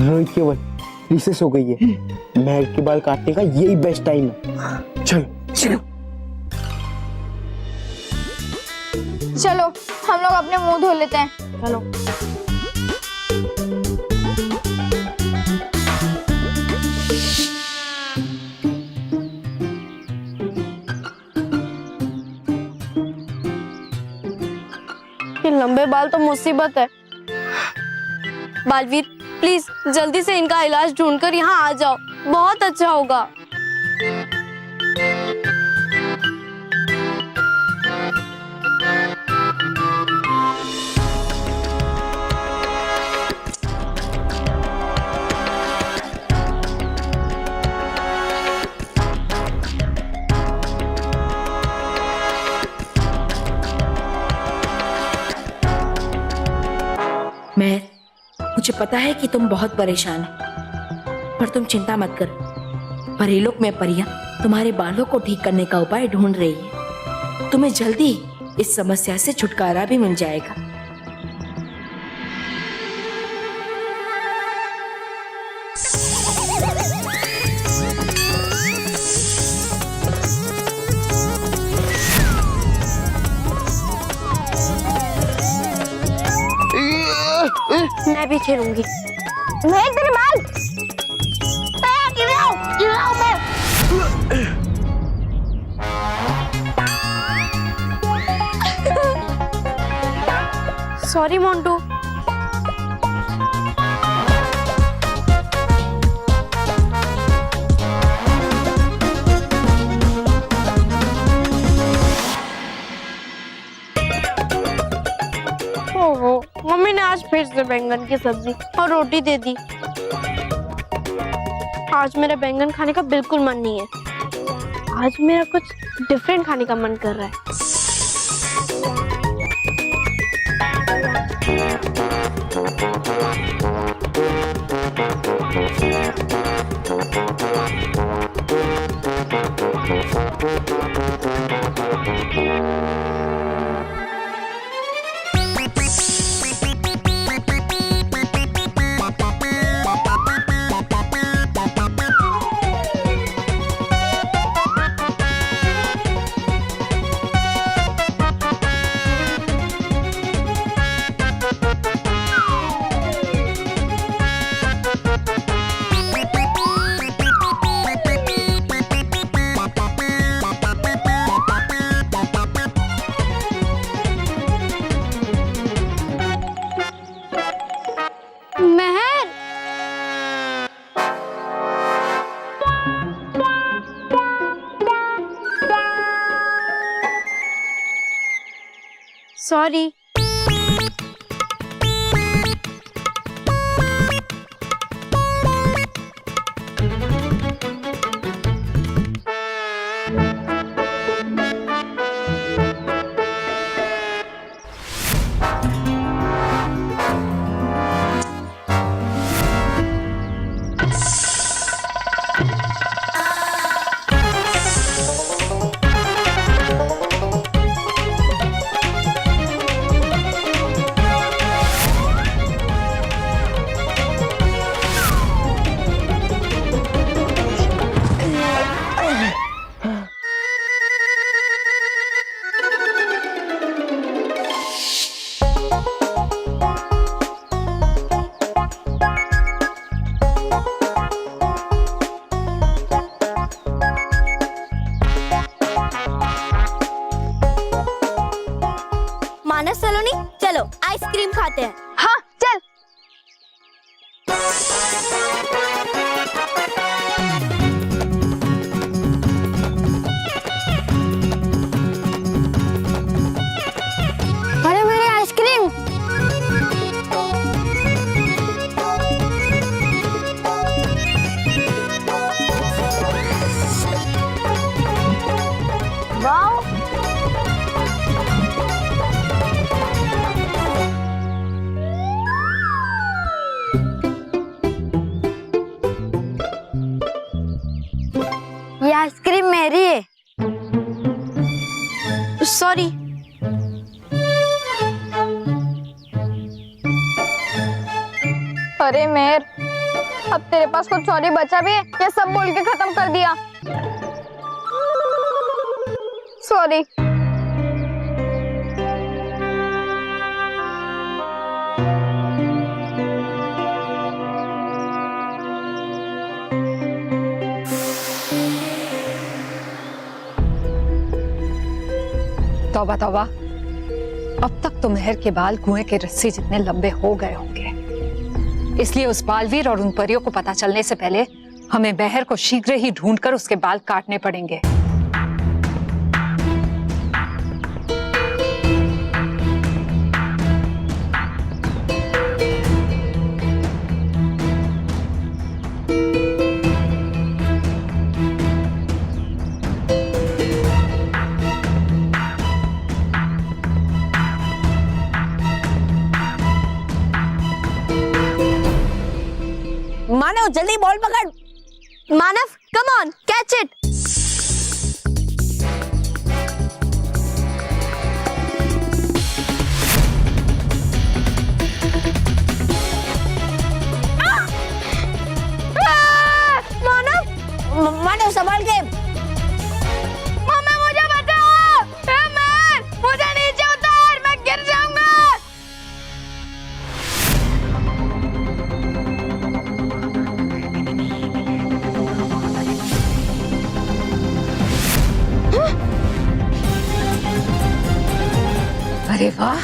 रोहित केवल रिसेस हो गई है, महक के बाल काटने का यही बेस्ट टाइम है। चलो चलो चलो हम लोग अपने मुंह धो लेते हैं। चलो ये लंबे बाल तो मुसीबत है। बालवीर प्लीज जल्दी से इनका इलाज ढूंढकर यहाँ आ जाओ, बहुत अच्छा होगा। मैं मुझे पता है कि तुम बहुत परेशान हो, पर तुम चिंता मत करो। परीलोक में परियां तुम्हारे बालों को ठीक करने का उपाय ढूंढ रही है। तुम्हें जल्दी इस समस्या से छुटकारा भी मिल जाएगा। मैं भी खेलूंगी। मैं तेरे बाल गिराओ मैं। सॉरी मोंटू। ओहो, मम्मी ने आज फिर से बैंगन की सब्जी और रोटी दे दी। आज मेरा बैंगन खाने का बिल्कुल मन नहीं है। आज मेरा कुछ डिफरेंट खाने का मन कर रहा है। महर, सॉरी। मानस सलोनी, चलो आइसक्रीम खाते हैं। हाँ चल। अरे मेरी आइसक्रीम। वाओ, ये आइसक्रीम मेरी है। सॉरी। अरे मेहर, अब तेरे पास कुछ सॉरी बचा भी है या सब बोल के खत्म कर दिया? सॉरी। तौबा तौबा, अब तक तो मेहर के बाल कुएं के रस्सी जितने लंबे हो गए होंगे। इसलिए उस बालवीर और उन परियों को पता चलने से पहले हमें मेहर को शीघ्र ही ढूंढकर उसके बाल काटने पड़ेंगे। मानव जल्दी बॉल पकड़। मानव, कम ऑन, कैच इट। मानव संभाल के। मम्मी मुझे बचाओ। मुझे नीचे उतार, मैं गिर जाऊंगा। अरे वाह,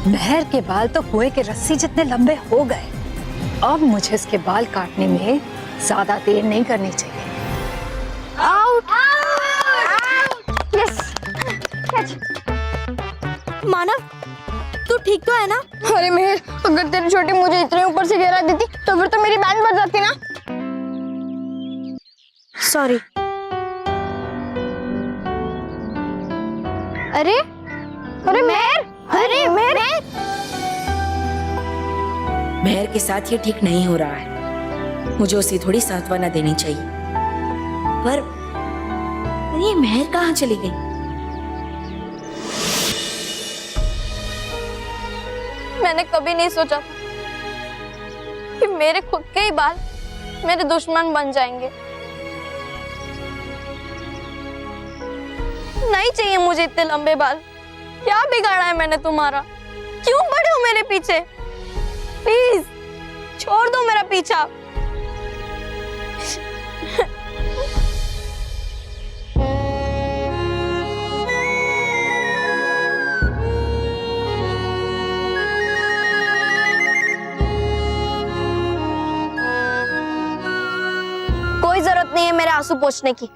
मेहर के बाल तो कुएं के रस्सी जितने लंबे हो गए। अब मुझे इसके बाल काटने में ज्यादा देर नहीं करनी चाहिए। आउट। Yes, catch. मानव, तू ठीक तो है ना? अरे मेहर, अगर तेरी छोटी मुझे इतने ऊपर से गिरा देती तो फिर तो मेरी बैंड बज जाती ना। सॉरी। अरे अरे मेहर, अरे मेहर। मेहर के साथ ये ठीक नहीं हो रहा है। मुझे उसे थोड़ी सांत्वना देनी चाहिए। पर ये मेहर कहाँ चली गई? मैंने कभी नहीं सोचा कि मेरे खुद के ही बाल मेरे दुश्मन बन जाएंगे। नहीं चाहिए मुझे इतने लंबे बाल। क्या बिगाड़ा है मैंने तुम्हारा? क्यों पड़े हो मेरे पीछे? प्लीज छोड़ दो मेरा पीछा। कोई जरूरत नहीं है मेरे आंसू पोंछने की।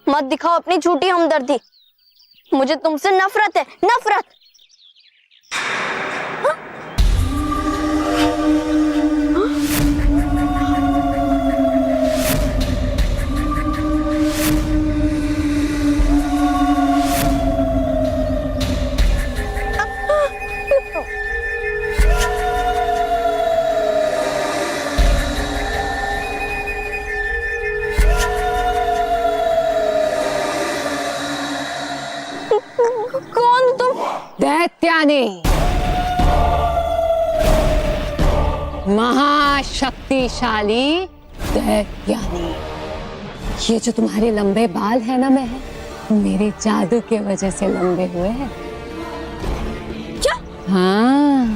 मत दिखाओ अपनी झूठी हमदर्दी। मुझे तुमसे नफरत है, नफरत। कौन तुम? दैत्यानी, महाशक्तिशाली दैत्यानी। ये जो तुम्हारे लंबे बाल है ना मेहर, मेरे जादू के वजह से लंबे हुए हैं। क्या? हाँ,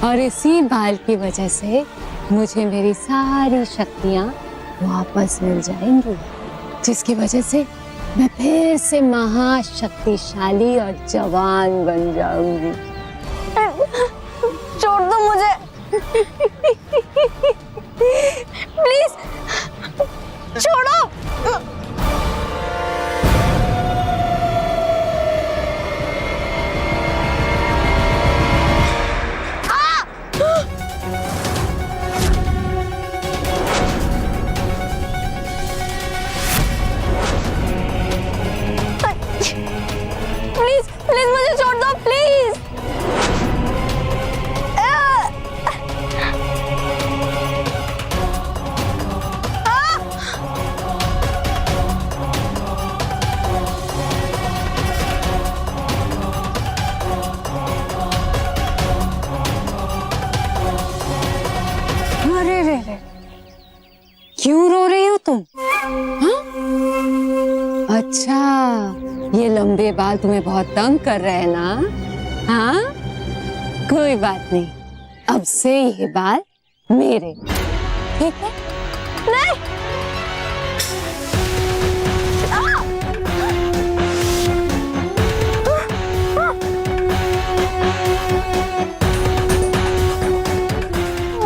और इसी बाल की वजह से मुझे मेरी सारी शक्तियां वापस मिल जाएंगी, जिसकी वजह से मैं फिर से महाशक्तिशाली और जवान बन जाऊंगी। छोड़ दो मुझे। प्लीज छोड़ो। प्लीज प्लीज मुझे छोड़ दो, प्लीज। लंबे बाल तुम्हें बहुत तंग कर रहे हैं ना? हाँ, कोई बात नहीं, अब से ये बाल मेरे, ठीक है? नहीं।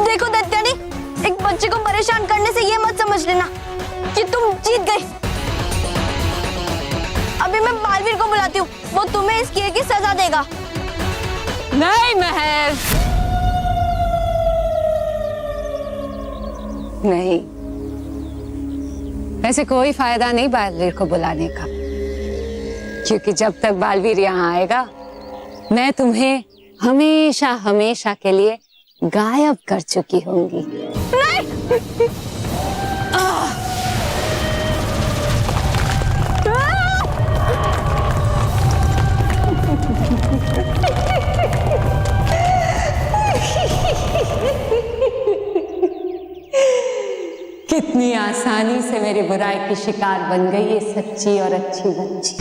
देखो दैत्यानी, एक बच्चे को परेशान करने से ये मत समझ लेना कि तुम जीत गई। अभी मैं बालवीर को बुलाती हूँ, वो तुम्हें इस किए की सजा देगा। नहीं महर, नहीं, ऐसे कोई फायदा नहीं बालवीर को बुलाने का, क्योंकि जब तक बालवीर यहाँ आएगा मैं तुम्हें हमेशा हमेशा के लिए गायब कर चुकी होंगी। कितनी आसानी से मेरी बुराई की शिकार बन गई ये सच्ची और अच्छी बच्ची।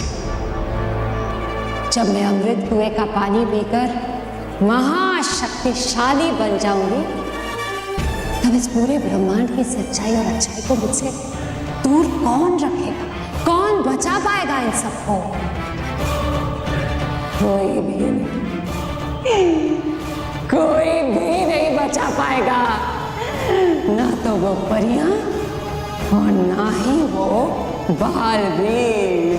जब मैं अमृत कुएं का पानी पीकर महाशक्तिशाली बन जाऊंगी, तब इस पूरे ब्रह्मांड की सच्चाई और अच्छाई को मुझसे दूर कौन रखेगा? कौन बचा पाएगा इन सबको? कोई भी नहीं, कोई भी नहीं बचा पाएगा, ना तो वो परियां और ना ही वो बालवीर।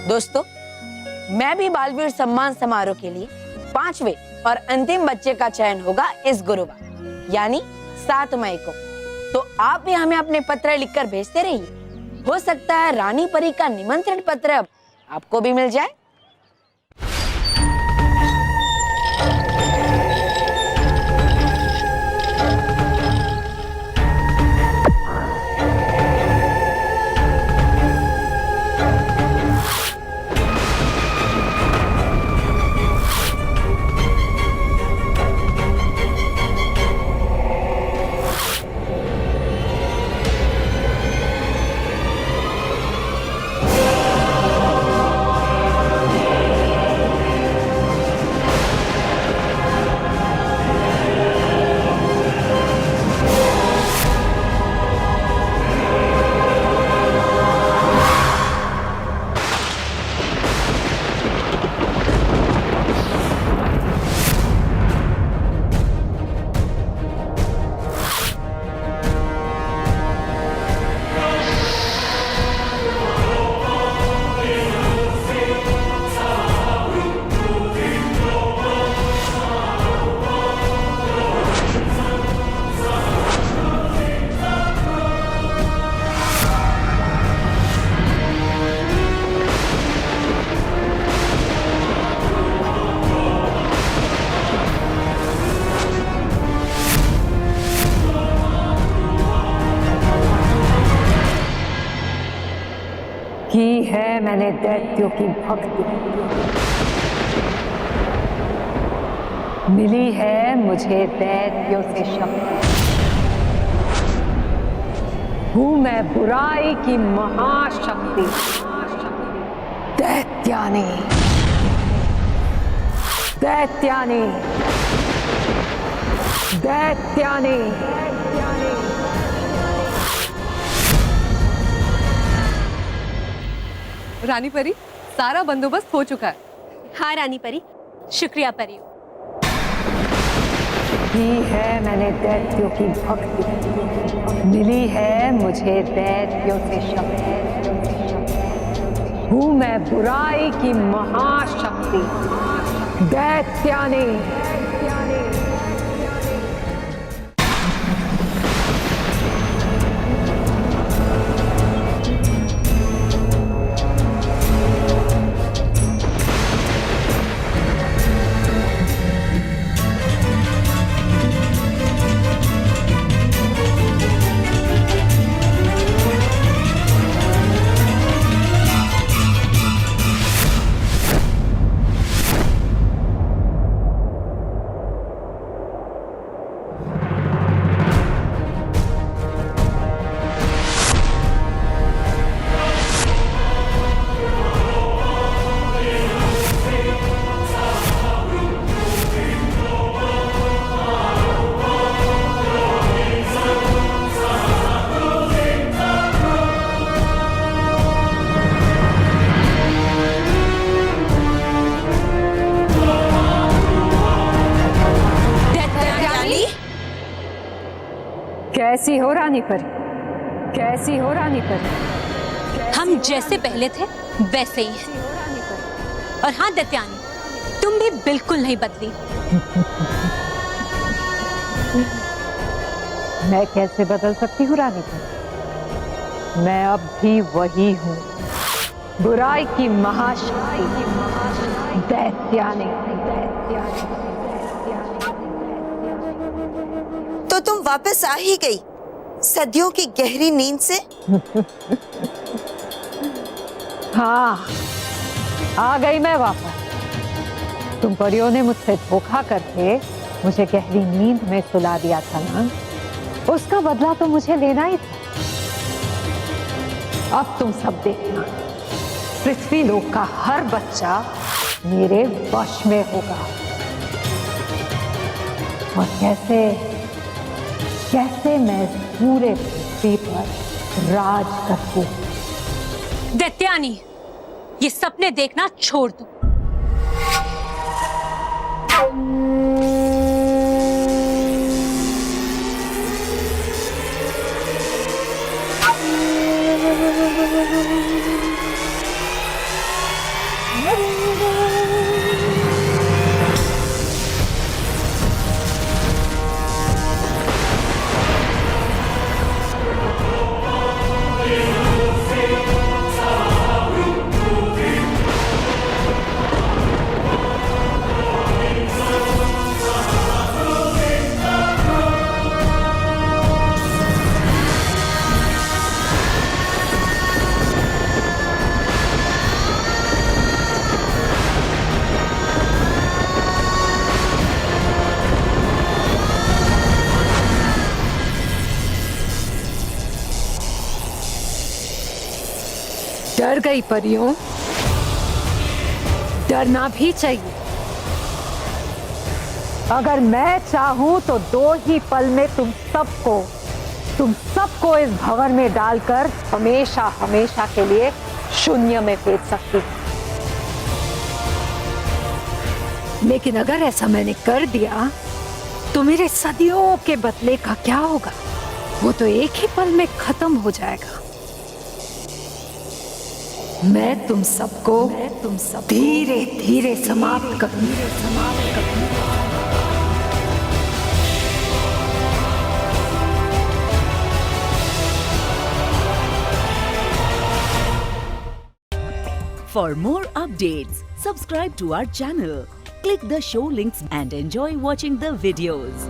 दोस्तों, मैं भी बालवीर सम्मान समारोह के लिए 5वें और अंतिम बच्चे का चयन होगा इस गुरुवार, यानी 7 मई को। तो आप भी हमें अपने पत्र लिखकर भेजते रहिए। हो सकता है रानी परी का निमंत्रण पत्र अब आपको भी मिल जाए। की है मैंने दैत्यों की भक्ति, मिली है मुझे दैत्यों से शक्ति। हूं मैं बुराई की महाशक्ति, दैत्यानी, दैत्यानी, दैत्यानी। रानी परी, सारा बंदोबस्त हो चुका है। हाँ रानी परी, शुक्रिया परी। की है मैंने दैत्यों की भक्ति, मिली है मुझे दैत्यों से शक्ति। हूं मैं बुराई की महाशक्ति, दैत्यानी। कैसी हो रानी परी? कैसी हो रानी परी? हम जैसे पहले थे वैसे ही हैं। और हाँ दत्यानी, तुम भी बिल्कुल नहीं बदली। मैं कैसे बदल सकती हूँ रानी परी? मैं अब भी वही हूँ, बुराई की महाशक्ति दैत्यानी। तो तुम वापस आ ही गई सदियों की गहरी नींद से? हाँ, आ गई मैं वापस। तुम परियों ने मुझसे धोखा करके मुझे गहरी नींद में सुला दिया था ना, उसका बदला तो मुझे लेना ही था। अब तुम सब देखना, पृथ्वी लोक का हर बच्चा मेरे वश में होगा। और कैसे कैसे मैं पूरे पृथ्वी पर राज करती हूँ। दत्यानी, ये सपने देखना छोड़ दो। डर गई परियों? डरना भी चाहिए। अगर मैं चाहूं तो 2 ही पल में तुम सबको इस भंवर में डालकर हमेशा हमेशा के लिए शून्य में फेंक सकती हूं। लेकिन अगर ऐसा मैंने कर दिया तो मेरे सदियों के बदले का क्या होगा? वो तो एक ही पल में खत्म हो जाएगा। मैं तुम सबको धीरे धीरे समाप्त करूंगी। For more updates, subscribe to our channel, click the show links and enjoy watching the videos.